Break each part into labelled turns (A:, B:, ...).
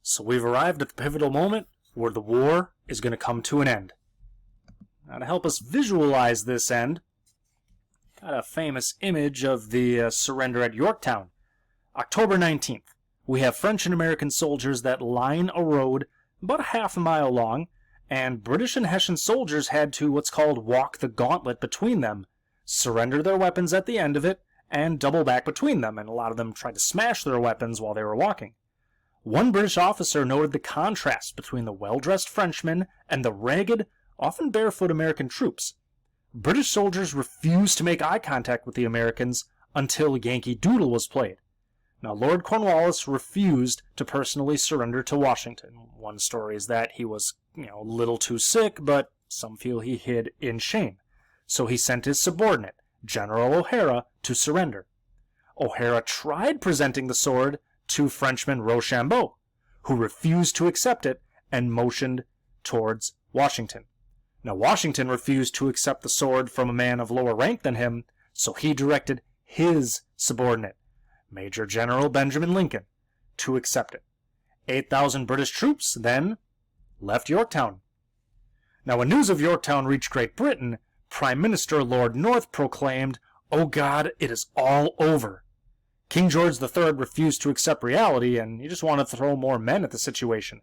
A: So we've arrived at the pivotal moment where the war is going to come to an end. Now to help us visualize this end, got a famous image of the surrender at Yorktown. October 19th, we have French and American soldiers that line a road about a half a mile long, and British and Hessian soldiers had to what's called walk the gauntlet between them, surrender their weapons at the end of it, and double back between them, and a lot of them tried to smash their weapons while they were walking. One British officer noted the contrast between the well-dressed Frenchmen and the ragged, often barefoot American troops. British soldiers refused to make eye contact with the Americans until Yankee Doodle was played. Now, Lord Cornwallis refused to personally surrender to Washington. One story is that he was, a little too sick, but some feel he hid in shame. So he sent his subordinate, General O'Hara, to surrender. O'Hara tried presenting the sword to Frenchman Rochambeau, who refused to accept it and motioned towards Washington. Now, Washington refused to accept the sword from a man of lower rank than him, so he directed his subordinate, Major General Benjamin Lincoln, to accept it. 8,000 British troops then left Yorktown. Now, when news of Yorktown reached Great Britain, Prime Minister Lord North proclaimed, "Oh God, it is all over." King George III refused to accept reality, and he just wanted to throw more men at the situation.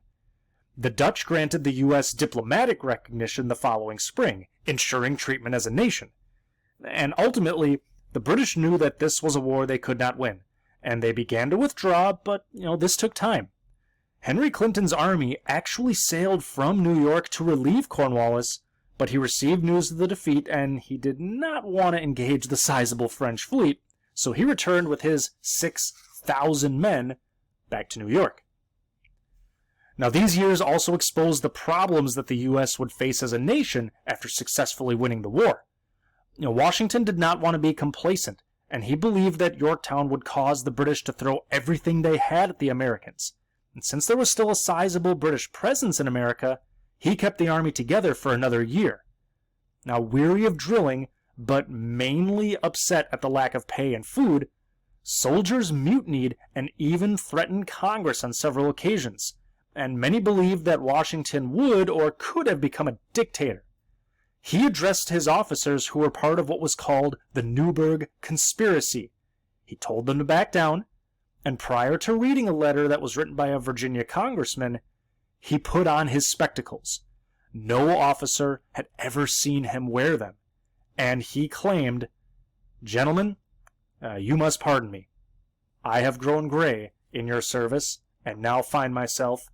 A: The Dutch granted the U.S. diplomatic recognition the following spring, ensuring treatment as a nation. And ultimately, the British knew that this was a war they could not win, and they began to withdraw, but, this took time. Henry Clinton's army actually sailed from New York to relieve Cornwallis, but he received news of the defeat, and he did not want to engage the sizable French fleet, so he returned with his 6,000 men back to New York. Now, these years also exposed the problems that the U.S. would face as a nation after successfully winning the war. Washington did not want to be complacent, and he believed that Yorktown would cause the British to throw everything they had at the Americans. And since there was still a sizable British presence in America, he kept the army together for another year. Now, weary of drilling, but mainly upset at the lack of pay and food, soldiers mutinied and even threatened Congress on several occasions, and many believed that Washington would or could have become a dictator. He addressed his officers who were part of what was called the Newburgh Conspiracy. He told them to back down, and prior to reading a letter that was written by a Virginia congressman, he put on his spectacles. No officer had ever seen him wear them, and he claimed, "Gentlemen, you must pardon me. I have grown gray in your service, and now find myself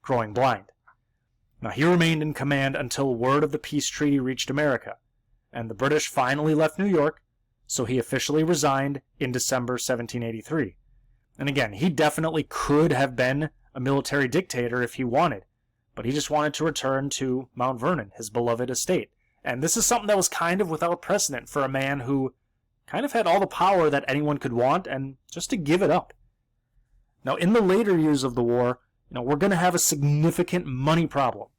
A: growing blind." Now, he remained in command until word of the peace treaty reached America, and the British finally left New York, so he officially resigned in December 1783. And again, he definitely could have been a military dictator if he wanted, but he just wanted to return to Mount Vernon, his beloved estate. And this is something that was kind of without precedent for a man who kind of had all the power that anyone could want, and just to give it up. Now, in the later years of the war, we're going to have a significant money problem.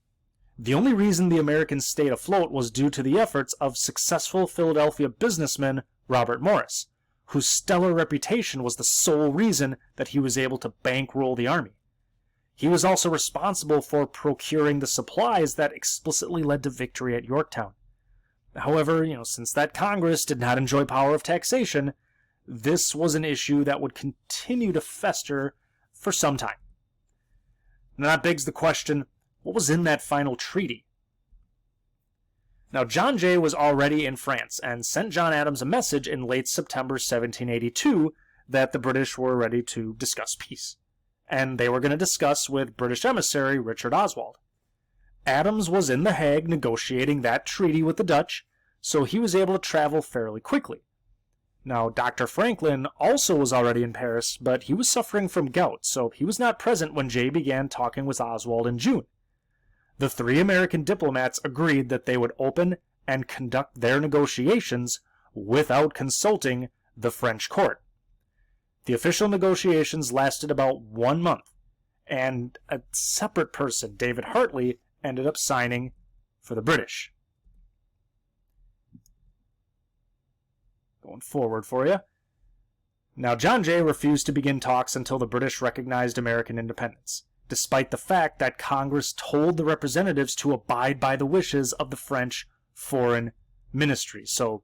A: The only reason the Americans stayed afloat was due to the efforts of successful Philadelphia businessman Robert Morris, whose stellar reputation was the sole reason that he was able to bankroll the army. He was also responsible for procuring the supplies that explicitly led to victory at Yorktown. However, since that Congress did not enjoy power of taxation, this was an issue that would continue to fester for some time. Now that begs the question, what was in that final treaty? Now, John Jay was already in France and sent John Adams a message in late September 1782 that the British were ready to discuss peace, and they were going to discuss with British emissary Richard Oswald. Adams was in The Hague negotiating that treaty with the Dutch, so he was able to travel fairly quickly. Now, Dr. Franklin also was already in Paris, but he was suffering from gout, so he was not present when Jay began talking with Oswald in June. The three American diplomats agreed that they would open and conduct their negotiations without consulting the French court. The official negotiations lasted about 1 month, and a separate person, David Hartley, ended up signing for the British. Going forward for you. Now, John Jay refused to begin talks until the British recognized American independence. despite the fact that Congress told the representatives to abide by the wishes of the French Foreign Ministry. So,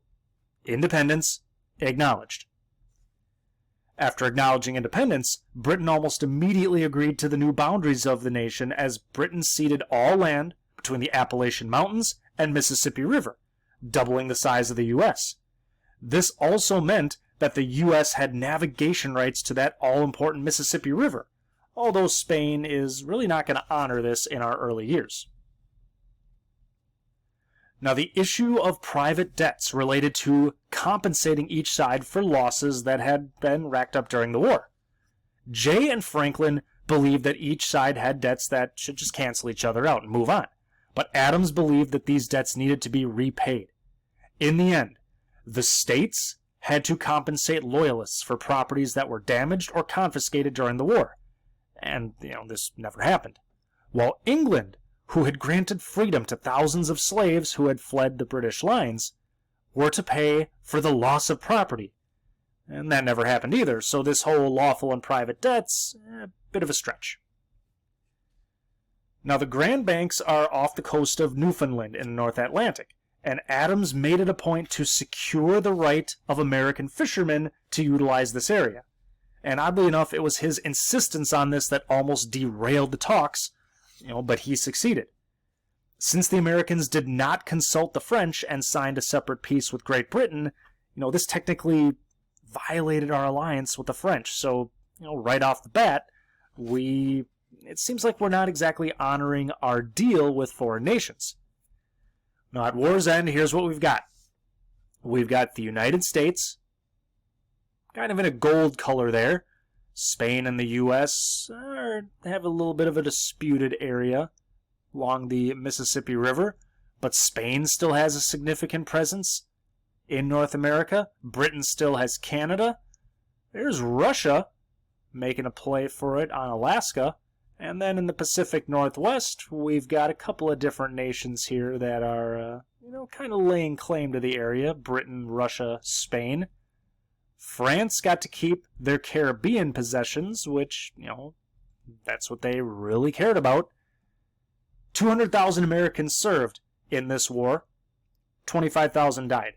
A: independence acknowledged. After acknowledging independence, Britain almost immediately agreed to the new boundaries of the nation as Britain ceded all land between the Appalachian Mountains and Mississippi River, doubling the size of the U.S. This also meant that the U.S. had navigation rights to that all-important Mississippi River, although Spain is really not going to honor this in our early years. Now, the issue of private debts related to compensating each side for losses that had been racked up during the war. Jay and Franklin believed that each side had debts that should just cancel each other out and move on, but Adams believed that these debts needed to be repaid. In the end, the states had to compensate loyalists for properties that were damaged or confiscated during the war, and this never happened, while England, who had granted freedom to thousands of slaves who had fled the British lines, were to pay for the loss of property. And that never happened either, so this whole lawful and private debt's a bit of a stretch. Now, the Grand Banks are off the coast of Newfoundland in the North Atlantic, and Adams made it a point to secure the right of American fishermen to utilize this area. And oddly enough, it was his insistence on this that almost derailed the talks, but he succeeded. Since the Americans did not consult the French and signed a separate peace with Great Britain, this technically violated our alliance with the French. So, right off the bat, it seems like we're not exactly honoring our deal with foreign nations. Now, at war's end, here's what we've got. We've got the United States, kind of in a gold color there. Spain and the U.S. Have a little bit of a disputed area along the Mississippi River, but Spain still has a significant presence in North America. Britain still has Canada. There's Russia making a play for it on Alaska. And then in the Pacific Northwest, we've got a couple of different nations here that are, kind of laying claim to the area. Britain, Russia, Spain. France got to keep their Caribbean possessions, which, that's what they really cared about. 200,000 Americans served in this war. 25,000 died.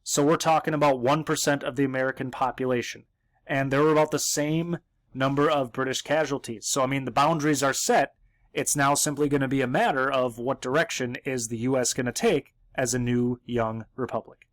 A: So we're talking about 1% of the American population. And there were about the same number of British casualties. So, the boundaries are set. It's now simply going to be a matter of what direction is the U.S. going to take as a new young republic.